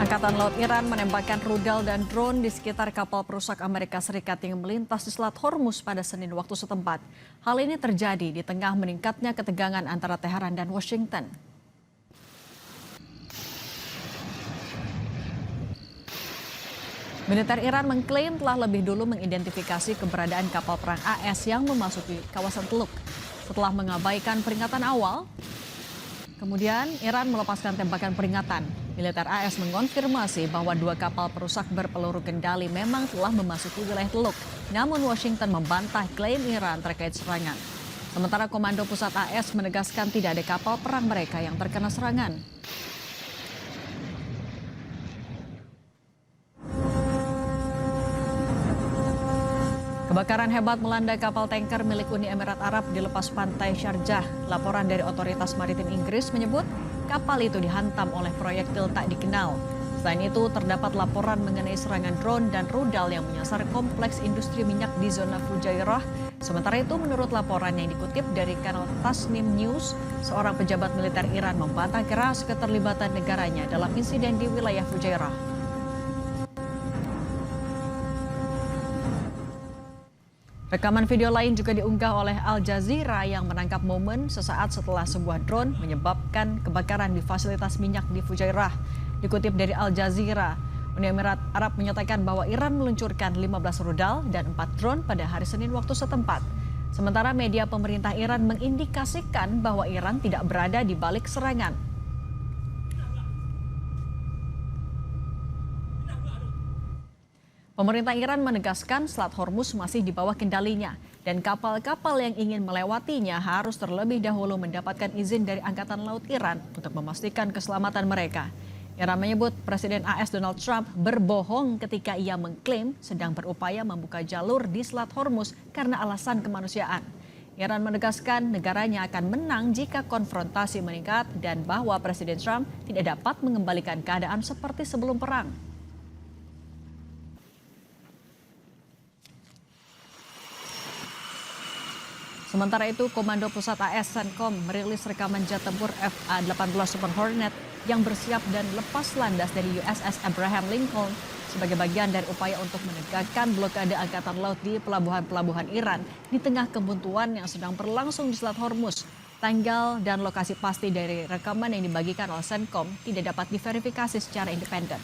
Angkatan Laut Iran menembakkan rudal dan drone di sekitar kapal perusak Amerika Serikat yang melintas di Selat Hormuz pada Senin waktu setempat. Hal ini terjadi di tengah meningkatnya ketegangan antara Teheran dan Washington. Militer Iran mengklaim telah lebih dulu mengidentifikasi keberadaan kapal perang AS yang memasuki kawasan Teluk. Setelah mengabaikan peringatan awal, kemudian Iran melepaskan tembakan peringatan. Militer AS mengonfirmasi bahwa dua kapal perusak berpeluru kendali memang telah memasuki wilayah Teluk. Namun Washington membantah klaim Iran terkait serangan. Sementara Komando Pusat AS menegaskan tidak ada kapal perang mereka yang terkena serangan. Kebakaran hebat melanda kapal tanker milik Uni Emirat Arab di lepas pantai Sharjah. Laporan dari otoritas maritim Inggris menyebut kapal itu dihantam oleh proyektil tak dikenal. Selain itu, terdapat laporan mengenai serangan drone dan rudal yang menyasar kompleks industri minyak di zona Fujairah. Sementara itu, menurut laporan yang dikutip dari kanal Tasnim News, seorang pejabat militer Iran membantah keras keterlibatan negaranya dalam insiden di wilayah Fujairah. Rekaman video lain juga diunggah oleh Al Jazeera yang menangkap momen sesaat setelah sebuah drone menyebabkan kebakaran di fasilitas minyak di Fujairah. Dikutip dari Al Jazeera, Uni Emirat Arab menyatakan bahwa Iran meluncurkan 15 rudal dan 4 drone pada hari Senin waktu setempat. Sementara media pemerintah Iran mengindikasikan bahwa Iran tidak berada di balik serangan. Pemerintah Iran menegaskan Selat Hormuz masih di bawah kendalinya dan kapal-kapal yang ingin melewatinya harus terlebih dahulu mendapatkan izin dari Angkatan Laut Iran untuk memastikan keselamatan mereka. Iran menyebut Presiden AS Donald Trump berbohong ketika ia mengklaim sedang berupaya membuka jalur di Selat Hormuz karena alasan kemanusiaan. Iran menegaskan negaranya akan menang jika konfrontasi meningkat dan bahwa Presiden Trump tidak dapat mengembalikan keadaan seperti sebelum perang. Sementara itu, Komando Pusat AS CENTCOM merilis rekaman jet tempur FA-18 Super Hornet yang bersiap dan lepas landas dari USS Abraham Lincoln sebagai bagian dari upaya untuk menegakkan blokade Angkatan Laut di pelabuhan-pelabuhan Iran di tengah kebuntuan yang sedang berlangsung di Selat Hormuz. Tanggal dan lokasi pasti dari rekaman yang dibagikan oleh CENTCOM tidak dapat diverifikasi secara independen.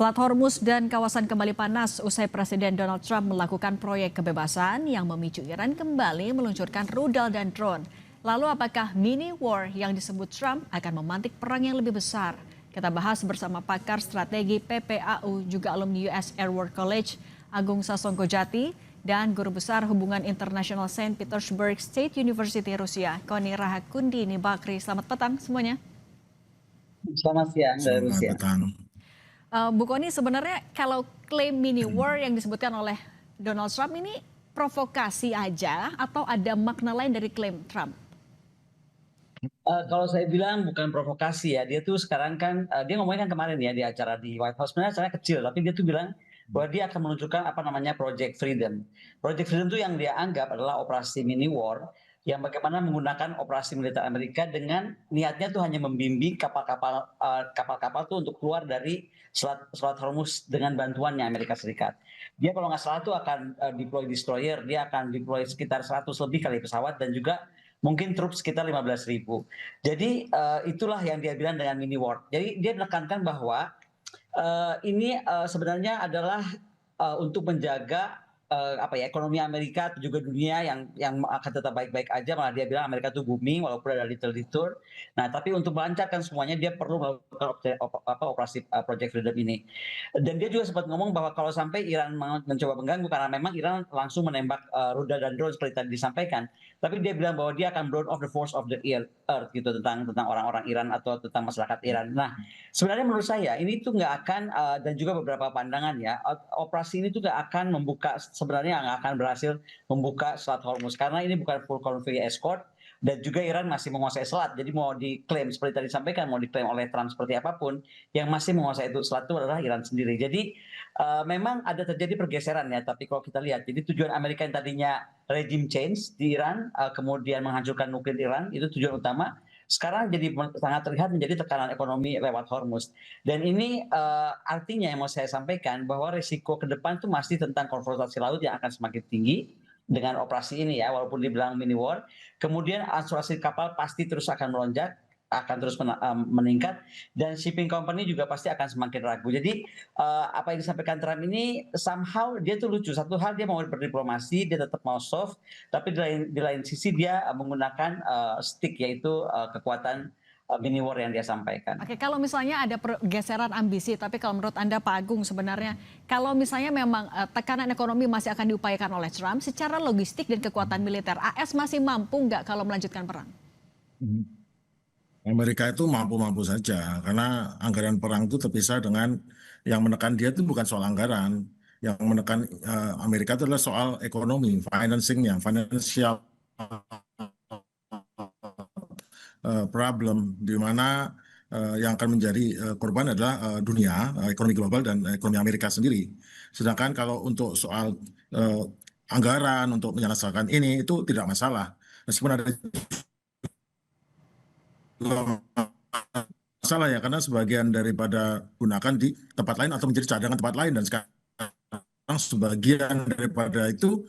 Selat Hormuz dan kawasan kembali panas usai Presiden Donald Trump melakukan proyek kebebasan yang memicu Iran kembali meluncurkan rudal dan drone. Lalu apakah mini war yang disebut Trump akan memantik perang yang lebih besar? Kita bahas bersama pakar strategi PPAU juga alumni US Air War College, Agung Sasongkojati, dan Guru Besar Hubungan Internasional Saint Petersburg State University Rusia, Koni Rahakundini Bakri. Selamat petang semuanya. Selamat siang dari Rusia. Bu Koni, sebenarnya kalau klaim mini war yang disebutkan oleh Donald Trump ini provokasi aja atau ada makna lain dari klaim Trump? Kalau saya bilang bukan provokasi ya, dia tuh sekarang kan dia ngomongin kan kemarin ya di acara di White House, sebenarnya acaranya kecil, tapi dia tuh bilang bahwa dia akan meluncurkan apa namanya Project Freedom. Project Freedom itu yang dia anggap adalah operasi mini war yang bagaimana menggunakan operasi militer Amerika dengan niatnya tuh hanya membimbing kapal-kapal tuh untuk keluar dari Selat Hormuz dengan bantuannya Amerika Serikat. Dia kalau nggak salah tuh akan deploy destroyer, dia akan deploy sekitar 100 lebih kali pesawat dan juga mungkin truk sekitar 15.000. Jadi itulah yang dia bilang dengan mini war. Jadi dia menekankan bahwa ini sebenarnya adalah untuk menjaga ekonomi Amerika juga dunia yang akan tetap baik-baik aja, malah dia bilang Amerika tuh booming walaupun ada little detour. Nah, tapi untuk melancarkan semuanya dia perlu melakukan operasi Project Freedom ini. Dan dia juga sempat ngomong bahwa kalau sampai Iran mencoba mengganggu, karena memang Iran langsung menembak rudal dan drone seperti tadi disampaikan, tapi dia bilang bahwa dia akan burn off the force of the earth gitu tentang orang-orang Iran atau tentang masyarakat Iran. Nah, sebenarnya menurut saya ini tuh nggak akan dan juga beberapa pandangan ya, operasi ini tuh nggak akan membuka, sebenarnya nggak akan berhasil membuka Selat Hormuz karena ini bukan full conflict escort dan juga Iran masih menguasai selat. Jadi mau diklaim seperti tadi disampaikan, mau diklaim oleh Trump seperti apapun, yang masih menguasai itu selat itu adalah Iran sendiri. Jadi memang ada terjadi pergeseran ya, tapi kalau kita lihat, jadi tujuan Amerika yang tadinya regime change di Iran, kemudian menghancurkan nuklir Iran, itu tujuan utama, sekarang jadi sangat terlihat menjadi tekanan ekonomi lewat Hormuz. Dan ini artinya yang mau saya sampaikan bahwa risiko ke depan itu masih tentang konfrontasi laut yang akan semakin tinggi dengan operasi ini ya, walaupun dibilang mini war. Kemudian asuransi kapal pasti terus akan melonjak, akan terus meningkat, dan shipping company juga pasti akan semakin ragu. Jadi apa yang disampaikan Trump ini somehow dia tuh lucu. Satu hal dia mau berdiplomasi, dia tetap mau soft, tapi di lain sisi dia menggunakan stick, yaitu kekuatan mini war yang dia sampaikan. Oke, kalau misalnya ada pergeseran ambisi, tapi kalau menurut Anda Pak Agung sebenarnya, kalau misalnya memang tekanan ekonomi masih akan diupayakan oleh Trump, secara logistik dan kekuatan militer, AS masih mampu nggak kalau melanjutkan perang? Amerika itu mampu-mampu saja, karena anggaran perang itu terpisah dengan yang menekan dia itu bukan soal anggaran. Yang menekan Amerika itu adalah soal ekonomi, financingnya, financial problem, di mana yang akan menjadi korban adalah dunia, ekonomi global dan ekonomi Amerika sendiri. Sedangkan kalau untuk soal anggaran untuk menyelesaikan ini itu tidak masalah. Meskipun ada masalah ya, karena sebagian daripada gunakan di tempat lain atau menjadi cadangan tempat lain, dan sekarang sebagian daripada itu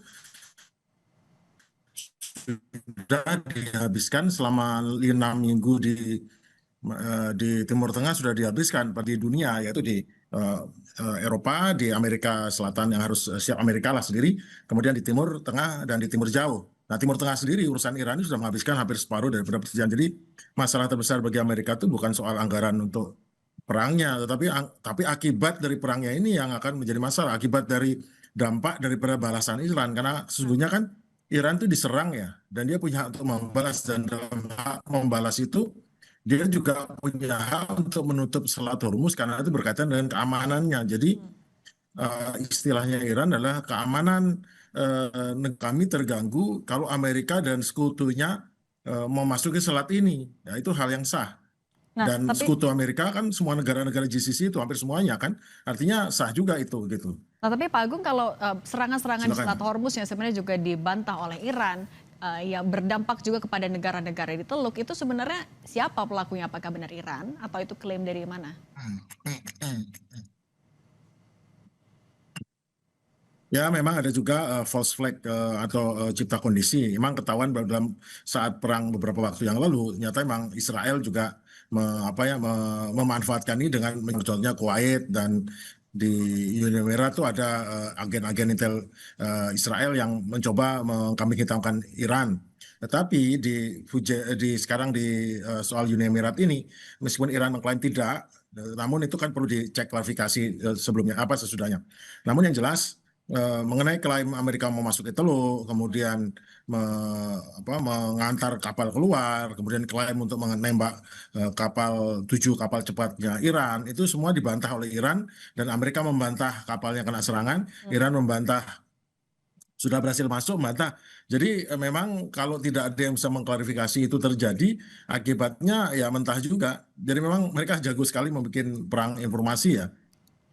sudah dihabiskan selama 6 minggu di Timur Tengah, sudah dihabiskan di dunia, yaitu di Eropa, di Amerika Selatan yang harus siap Amerika lah sendiri, kemudian di Timur Tengah dan di Timur Jauh. Nah, Timur Tengah sendiri urusan Iran ini sudah menghabiskan hampir separuh daripada persediaan. Jadi masalah terbesar bagi Amerika itu bukan soal anggaran untuk perangnya, tapi akibat dari perangnya ini yang akan menjadi masalah, akibat dari dampak daripada balasan Iran, karena sesungguhnya kan Iran itu diserang ya, dan dia punya hak untuk membalas, dan dalam hak membalas itu dia juga punya hak untuk menutup Selat Hormuz karena itu berkaitan dengan keamanannya. Jadi istilahnya Iran adalah keamanan kami terganggu kalau Amerika dan sekutunya memasuki selat ini. Ya, itu hal yang sah. Nah, Dan tapi sekutu Amerika kan semua negara-negara GCC itu hampir semuanya kan, artinya sah juga itu gitu. Pak Agung, kalau serangan-serangan di Selat Silakan. Hormuz yang sebenarnya juga dibantah oleh Iran, yang berdampak juga kepada negara-negara di Teluk, itu sebenarnya siapa pelakunya? Apakah benar Iran atau itu klaim dari mana? Ya, memang ada juga false flag atau cipta kondisi. Memang ketahuan dalam saat perang beberapa waktu yang lalu, ternyata memang Israel juga memanfaatkan ini dengan mencontohnya Kuwait, dan di Uni Emirat itu ada agen-agen intel Israel yang mencoba mengkambing hitamkan Iran. Tetapi sekarang di soal Uni Emirat ini, meskipun Iran mengklaim tidak, namun itu kan perlu dicek klarifikasi sebelumnya apa sesudahnya. Namun yang jelas mengenai klaim Amerika mau masuk ke Teluk, kemudian mengantar kapal keluar, kemudian klaim untuk menembak 7 kapal cepatnya Iran, itu semua dibantah oleh Iran, dan Amerika membantah kapalnya kena serangan, Iran membantah sudah berhasil masuk, membantah. Jadi memang kalau tidak ada yang bisa mengklarifikasi itu terjadi, akibatnya ya mentah juga. Jadi memang mereka jago sekali membuat perang informasi ya.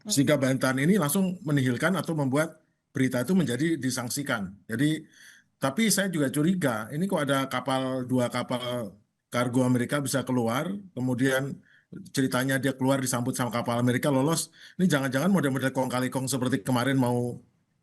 Sehingga bantahan ini langsung menihilkan atau membuat berita itu menjadi disangsikan. Jadi, tapi saya juga curiga, ini kok ada 2 kapal kargo Amerika bisa keluar, kemudian ceritanya dia keluar disambut sama kapal Amerika lolos. Ini jangan-jangan model-model kong kali kong seperti kemarin mau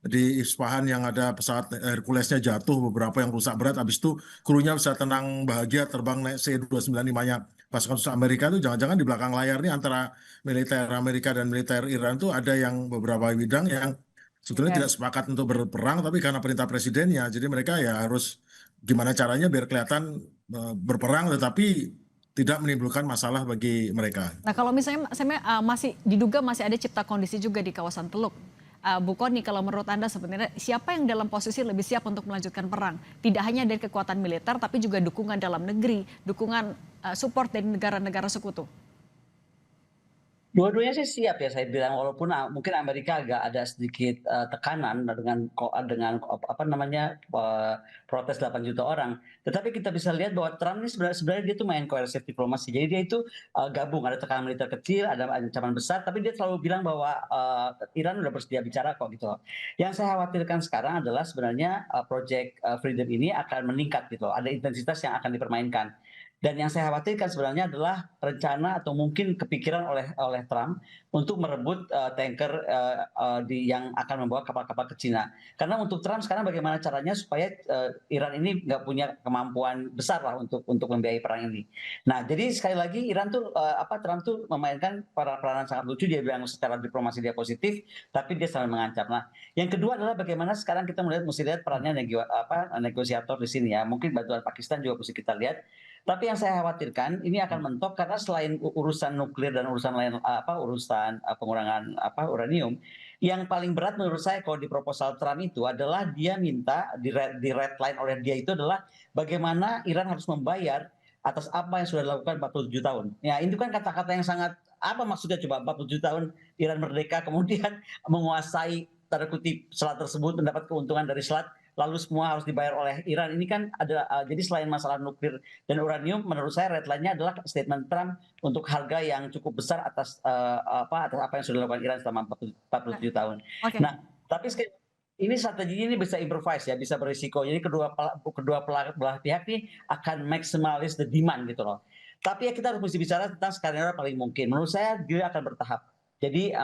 di Isfahan yang ada pesawat Herculesnya jatuh, beberapa yang rusak berat, habis itu krunya bisa tenang bahagia terbang naik C-295-nya pasukan khusus Amerika. Itu jangan-jangan di belakang layar ini antara militer Amerika dan militer Iran tuh ada yang beberapa bidang yang sebetulnya tidak sepakat untuk berperang, tapi karena perintah presidennya, jadi mereka ya harus gimana caranya biar kelihatan berperang tetapi tidak menimbulkan masalah bagi mereka. Nah, kalau misalnya masih diduga masih ada cipta kondisi juga di kawasan Teluk. Bu Kony, kalau menurut Anda sebenarnya siapa yang dalam posisi lebih siap untuk melanjutkan perang? Tidak hanya dari kekuatan militer, tapi juga dukungan dalam negeri, dukungan support dari negara-negara sekutu. Dua-duanya sih siap ya saya bilang, walaupun mungkin Amerika agak ada sedikit tekanan dengan apa namanya, protes 8 juta orang. Tetapi kita bisa lihat bahwa Trump ini sebenarnya dia tuh main coercive diplomasi. Jadi dia itu gabung, ada tekanan militer kecil, ada ancaman besar, tapi dia selalu bilang bahwa Iran udah bersedia bicara kok gitu. Yang saya khawatirkan sekarang adalah sebenarnya Project Freedom ini akan meningkat gitu. Ada intensitas yang akan dipermainkan. Dan yang saya khawatirkan sebenarnya adalah rencana atau mungkin kepikiran oleh Trump untuk merebut tanker yang akan membawa kapal-kapal ke Cina. Karena untuk Trump sekarang bagaimana caranya supaya Iran ini nggak punya kemampuan besar lah untuk membiayai perang ini. Nah, jadi sekali lagi Iran tuh Trump tuh memainkan peranan sangat lucu. Dia bilang secara diplomasi dia positif, tapi dia selalu mengancam. Nah, yang kedua adalah bagaimana sekarang kita mesti lihat perannya negosiator di sini ya. Mungkin bantuan Pakistan juga mesti kita lihat. Tapi yang saya khawatirkan ini akan mentok karena selain urusan nuklir dan urusan lain urusan pengurangan uranium, yang paling berat menurut saya kalau di proposal Trump itu adalah dia minta di red line oleh dia itu adalah bagaimana Iran harus membayar atas apa yang sudah dilakukan 47 tahun. Ya, itu kan kata-kata yang sangat apa maksudnya coba 47 tahun Iran merdeka kemudian menguasai tanda kutip selat tersebut, mendapat keuntungan dari selat, lalu semua harus dibayar oleh Iran. Ini kan ada jadi selain masalah nuklir dan uranium, menurut saya red line-nya adalah statement Trump untuk harga yang cukup besar atas atas apa yang sudah dilakukan Iran selama 47 tahun. Oke. Nah, tapi ini strateginya ini bisa improvise ya, bisa berisiko. Jadi kedua belah pihak ini akan maximalis the demand gitu loh. Tapi ya kita harus mesti bicara tentang skenario paling mungkin. Menurut saya dia akan bertahap. Jadi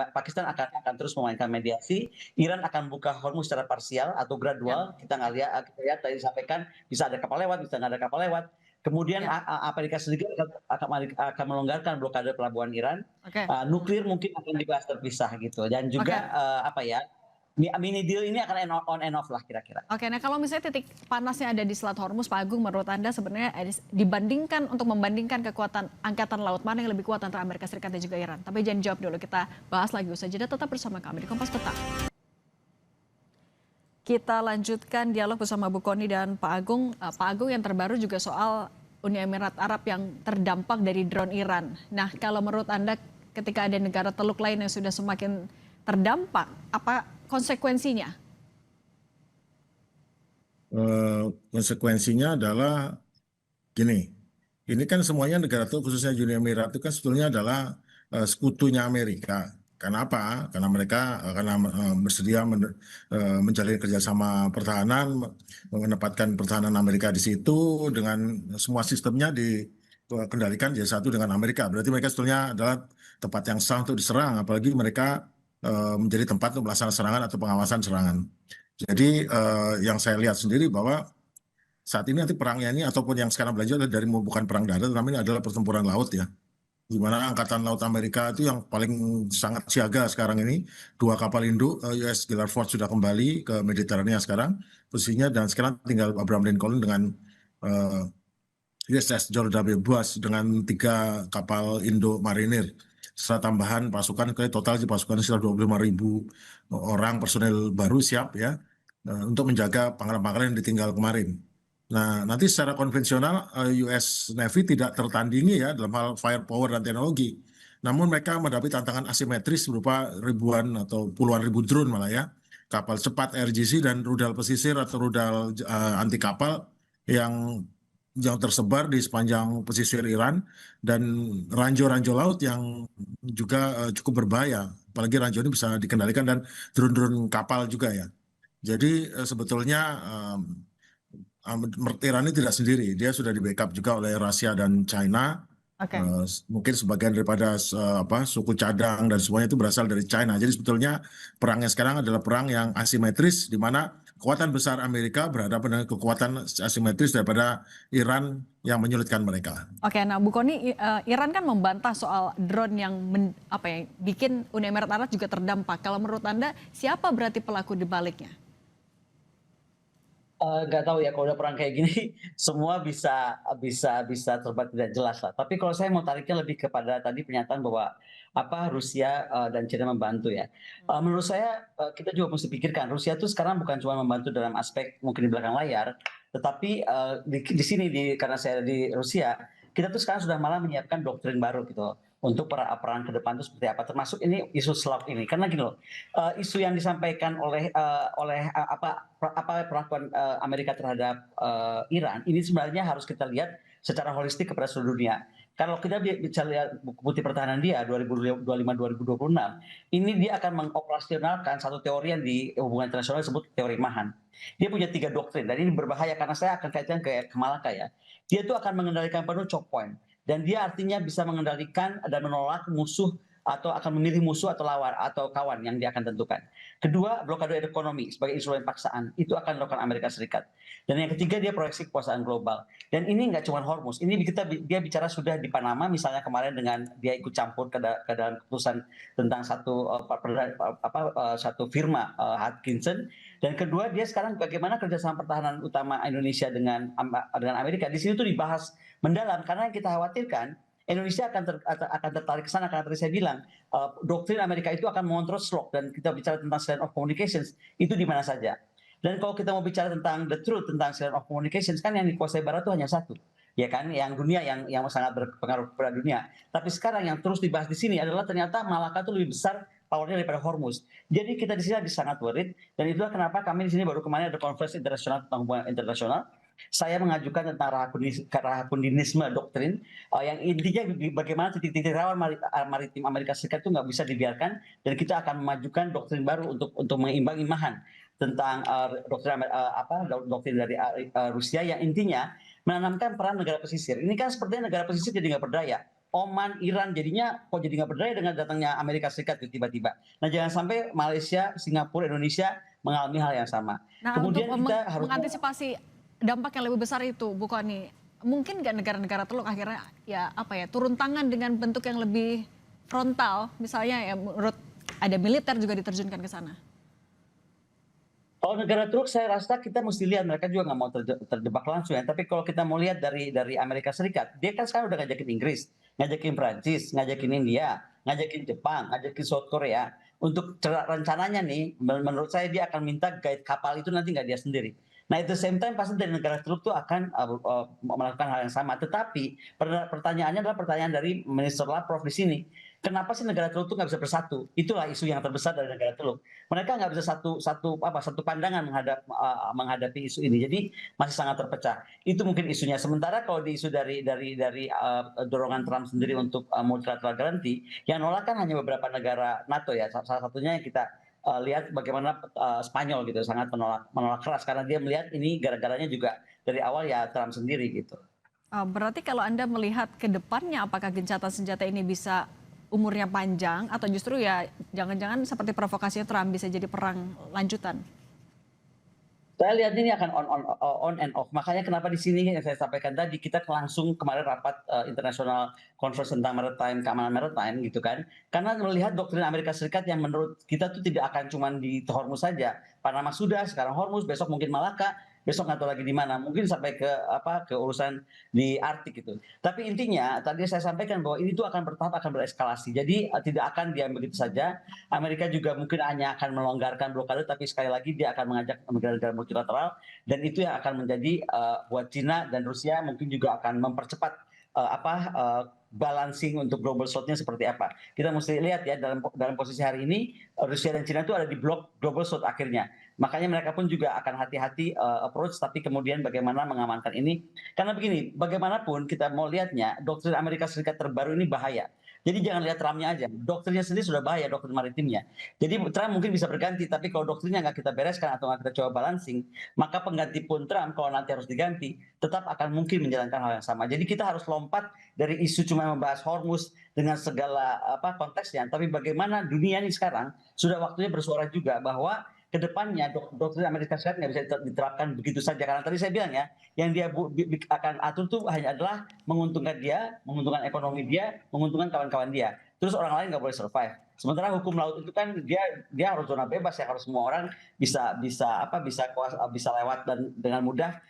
Pakistan akan terus memainkan mediasi, Iran akan buka Hormuz secara parsial atau gradual. Kita nggak lihat tadi disampaikan bisa ada kapal lewat, bisa nggak ada kapal lewat. Kemudian Amerika Serikat akan melonggarkan blokade pelabuhan Iran. Nuklir mungkin akan dibahas terpisah gitu. Dan juga mini deal ini akan on and off lah kira-kira. Oke, nah kalau misalnya titik panasnya ada di Selat Hormuz, Pak Agung, menurut Anda sebenarnya untuk membandingkan kekuatan angkatan laut mana yang lebih kuat antara Amerika Serikat dan juga Iran? Tapi jangan jawab dulu, kita bahas lagi usai jeda. Tetap bersama kami di Kompas Petang. Kita lanjutkan dialog bersama Bu Kony dan Pak Agung. Pak Agung, yang terbaru juga soal Uni Emirat Arab yang terdampak dari drone Iran. Nah, kalau menurut Anda ketika ada negara Teluk lain yang sudah semakin terdampak, apa konsekuensinya? Konsekuensinya adalah gini, ini kan semuanya negara itu khususnya Uni Emirat itu kan sebetulnya adalah sekutunya Amerika. Kenapa? Karena mereka bersedia menjalin kerjasama pertahanan, menempatkan pertahanan Amerika di situ dengan semua sistemnya dikendalikan jadi satu dengan Amerika. Berarti mereka sebetulnya adalah tempat yang sah untuk diserang, apalagi mereka menjadi tempat untuk melaksanakan serangan atau pengawasan serangan. Jadi yang saya lihat sendiri bahwa saat ini nanti perangnya ini ataupun yang sekarang berlanjut adalah bukan perang darat, tetapi ini adalah pertempuran laut ya. Di mana Angkatan Laut Amerika itu yang paling sangat siaga sekarang ini. 2 kapal induk US Gillard Ford sudah kembali ke Mediterania sekarang posisinya, dan sekarang tinggal Abraham Lincoln dengan USS George W. Bush dengan 3 kapal induk marinir. Setelah tambahan pasukan, total pasukan sekitar 25.000 orang personel baru siap ya untuk menjaga pangkalan-pangkalan yang ditinggal kemarin. Nah, nanti secara konvensional US Navy tidak tertandingi ya dalam hal firepower dan teknologi. Namun mereka menghadapi tantangan asimetris berupa ribuan atau puluhan ribu drone malah ya, kapal cepat RGC dan rudal pesisir atau rudal anti kapal yang tersebar di sepanjang pesisir Iran, dan ranjau-ranjau laut yang juga cukup berbahaya. Apalagi ranjau ini bisa dikendalikan dan drone-drone kapal juga ya. Jadi sebetulnya Iran ini tidak sendiri, dia sudah di backup juga oleh Rusia dan China. Mungkin sebagian daripada suku cadang dan semuanya itu berasal dari China. Jadi sebetulnya perangnya sekarang adalah perang yang asimetris, di mana kekuatan besar Amerika berhadapan dengan kekuatan asimetris daripada Iran yang menyulitkan mereka. Oke, nah Bu Kony, Iran kan membantah soal drone yang bikin Uni Emirat Arab juga terdampak. Kalau menurut Anda, siapa berarti pelaku di baliknya? Nggak tahu ya, kalau udah perang kayak gini semua bisa terlibat tidak jelas lah. Tapi kalau saya mau tariknya lebih kepada tadi pernyataan bahwa Rusia dan China membantu ya. Menurut saya kita juga mesti pikirkan Rusia tuh sekarang bukan cuma membantu dalam aspek mungkin di belakang layar, tetapi di sini karena saya ada di Rusia, kita tuh sekarang sudah malah menyiapkan doktrin baru gitu. untuk perang ke depan itu seperti apa, termasuk ini isu SLAP ini. Karena gini loh, isu yang disampaikan oleh perlakuan Amerika terhadap Iran ini sebenarnya harus kita lihat secara holistik kepada seluruh dunia. Kalau kita bicara lihat buku putih pertahanan dia 2025-2026, ini dia akan mengoperasionalkan satu teori yang di hubungan internasional disebut teori Mahan. Dia punya 3 doktrin, dan ini berbahaya karena saya akan kaitkan ke Malaka ya. Dia itu akan mengendalikan penuh choke point, dan dia artinya bisa mengendalikan dan menolak musuh atau akan memilih musuh atau lawan atau kawan yang dia akan tentukan. Kedua, blokade ekonomi sebagai instrumen paksaan itu akan dilakukan Amerika Serikat. Dan yang ketiga, dia proyeksi kekuasaan global. Dan ini nggak cuma Hormuz, ini dia bicara sudah di Panama misalnya kemarin dengan dia ikut campur ke dalam keputusan tentang satu firma Hutchinson. Dan kedua, dia sekarang bagaimana kerjasama pertahanan utama Indonesia dengan Amerika. Di sini tuh dibahas mendalam karena yang kita khawatirkan Indonesia akan tertarik ke sana karena tadi saya bilang doktrin Amerika itu akan mengontrol slot, dan kita bicara tentang silent of communications itu di mana saja. Dan kalau kita mau bicara tentang the truth tentang silent of communications, kan yang dikuasai Barat itu hanya satu, ya kan, yang dunia yang sangat berpengaruh pada dunia. Tapi sekarang yang terus dibahas di sini adalah ternyata Malaka itu lebih besar powernya daripada Hormuz. Jadi kita di sini lagi sangat worried, dan itulah kenapa kami di sini baru kemarin ada konferensi internasional tentang hubungan internasional. Saya mengajukan tentang rahakundinisme doktrin yang intinya bagaimana titik-titik rawan maritim Amerika Serikat itu nggak bisa dibiarkan, dan kita akan memajukan doktrin baru untuk mengimbangi Mahan tentang doktrin dari Rusia yang intinya menanamkan peran negara pesisir. Ini kan sepertinya negara pesisir jadi nggak berdaya. Oman, Iran jadinya kok jadi nggak berdaya dengan datangnya Amerika Serikat tiba-tiba. Nah, jangan sampai Malaysia, Singapura, Indonesia mengalami hal yang sama. Nah, Kemudian untuk kita harus mengantisipasi dampak yang lebih besar itu, Bu Kony, mungkin nggak negara-negara Teluk akhirnya turun tangan dengan bentuk yang lebih frontal, misalnya ya menurut ada militer juga diterjunkan ke sana? Kalau negara Teluk saya rasa kita mesti lihat, mereka juga nggak mau terjebak langsung ya. Tapi kalau kita mau lihat dari Amerika Serikat, dia kan sekarang udah ngajakin Inggris, ngajakin Prancis, ngajakin India, ngajakin Jepang, ngajakin South Korea. Untuk rencananya nih, menurut saya dia akan minta guide kapal itu nanti nggak dia sendiri. Nah, at the same time pasti dari negara Teluk tuh akan melakukan hal yang sama. Tetapi pertanyaannya adalah pertanyaan dari Minister Lavrov di sini. Kenapa sih negara Teluk itu nggak bisa bersatu? Itulah isu yang terbesar dari negara Teluk. Mereka nggak bisa satu pandangan menghadapi isu ini. Jadi masih sangat terpecah. Itu mungkin isunya. Sementara kalau di isu dari dorongan Trump sendiri untuk multilateral guarantee, yang nolak kan hanya beberapa negara NATO ya. Salah satunya yang kita lihat bagaimana Spanyol gitu sangat menolak keras karena dia melihat ini gara-garanya juga dari awal ya Trump sendiri gitu. Berarti kalau Anda melihat ke depannya, apakah gencatan senjata ini bisa umurnya panjang atau justru ya jangan-jangan seperti provokasinya Trump bisa jadi perang lanjutan? Saya lihat ini akan on and off. Makanya kenapa di sini yang saya sampaikan tadi kita langsung kemarin rapat internasional conference tentang maritime, keamanan maritime gitu kan. Karena melihat doktrin Amerika Serikat yang menurut kita tuh tidak akan cuma di Hormuz saja. Panama sudah, sekarang Hormuz, besok mungkin Malaka, besok nggak tahu lagi di mana. Mungkin sampai ke urusan di Arktik gitu. Tapi intinya tadi saya sampaikan bahwa ini tuh akan bertahap, akan bereskalasi. Jadi tidak akan diam begitu saja. Amerika juga mungkin hanya akan melonggarkan blokade, tapi sekali lagi dia akan mengajak negara-negara multilateral, dan itu yang akan menjadi buat Cina dan Rusia mungkin juga akan mempercepat balancing untuk global south-nya seperti apa. Kita mesti lihat ya dalam posisi hari ini Rusia dan Cina itu ada di blok global south akhirnya. Makanya mereka pun juga akan hati-hati approach, tapi kemudian bagaimana mengamankan ini. Karena begini, bagaimanapun kita mau lihatnya, doktrin Amerika Serikat terbaru ini bahaya. Jadi jangan lihat Trumpnya aja, doktrinnya sendiri sudah bahaya, doktrin maritimnya. Jadi Trump mungkin bisa berganti, tapi kalau doktrinnya nggak kita bereskan atau nggak kita coba balancing, maka pengganti pun Trump kalau nanti harus diganti, tetap akan mungkin menjalankan hal yang sama. Jadi kita harus lompat dari isu cuma membahas Hormuz dengan segala konteksnya, tapi bagaimana dunia ini sekarang sudah waktunya bersuara juga bahwa kedepannya doktrin Amerika Serikat nggak bisa diterapkan begitu saja, karena tadi saya bilang ya, yang dia akan atur tuh hanya adalah menguntungkan dia, menguntungkan ekonomi dia, menguntungkan kawan-kawan dia. Terus orang lain nggak boleh survive. Sementara hukum laut itu kan dia harus zona bebas ya, harus semua orang bisa lewat dan dengan mudah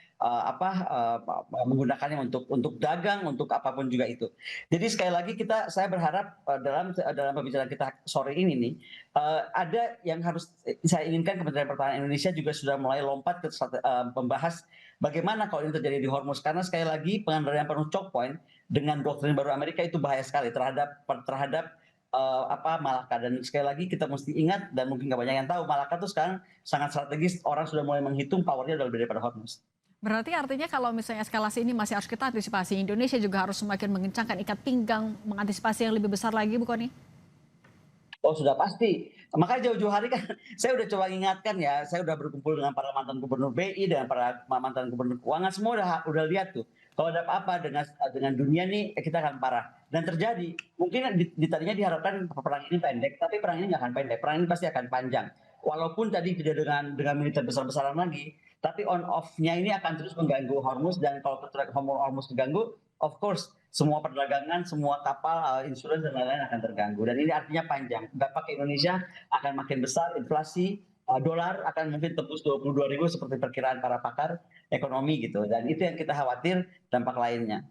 menggunakannya untuk dagang, untuk apapun juga itu. Jadi sekali lagi saya berharap dalam pembicaraan kita sore ini nih ada yang harus saya inginkan Kementerian Pertahanan Indonesia juga sudah mulai lompat ke membahas bagaimana kalau ini terjadi di Hormuz, karena sekali lagi pengendalian penuh choke point dengan doktrin baru Amerika itu bahaya sekali terhadap Malaka. Dan sekali lagi kita mesti ingat, dan mungkin nggak banyak yang tahu, Malaka itu sekarang sangat strategis, orang sudah mulai menghitung powernya udah lebih daripada Hormuz. Berarti artinya kalau misalnya eskalasi ini masih harus kita antisipasi, Indonesia juga harus semakin mengencangkan ikat pinggang mengantisipasi yang lebih besar lagi, Bu Kony? Oh sudah pasti. Makanya jauh-jauh hari kan saya udah coba ingatkan ya, saya udah berkumpul dengan para mantan gubernur BI, dengan para mantan gubernur keuangan, semua udah lihat tuh. Kalau ada apa-apa dengan dunia nih, kita akan parah. Dan terjadi, mungkin tadinya diharapkan perang ini pendek, tapi perang ini nggak akan pendek. Perang ini pasti akan panjang. Walaupun tadi tidak dengan militer besar-besaran lagi, tapi on off-nya ini akan terus mengganggu Hormuz, dan kalau Hormuz terganggu, of course semua perdagangan, semua kapal, insurans dan lain-lain akan terganggu. Dan ini artinya panjang. Dampak ke Indonesia akan makin besar, inflasi, dolar akan mungkin tembus 22.000 seperti perkiraan para pakar ekonomi gitu. Dan itu yang kita khawatir dampak lainnya.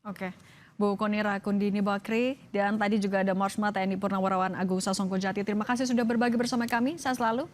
Oke. Bu Kony Rakundini Bakri, dan tadi juga ada Marsma TNI Purnawirawan Agung Sasongko Jati. Terima kasih sudah berbagi bersama kami. Sehat selalu.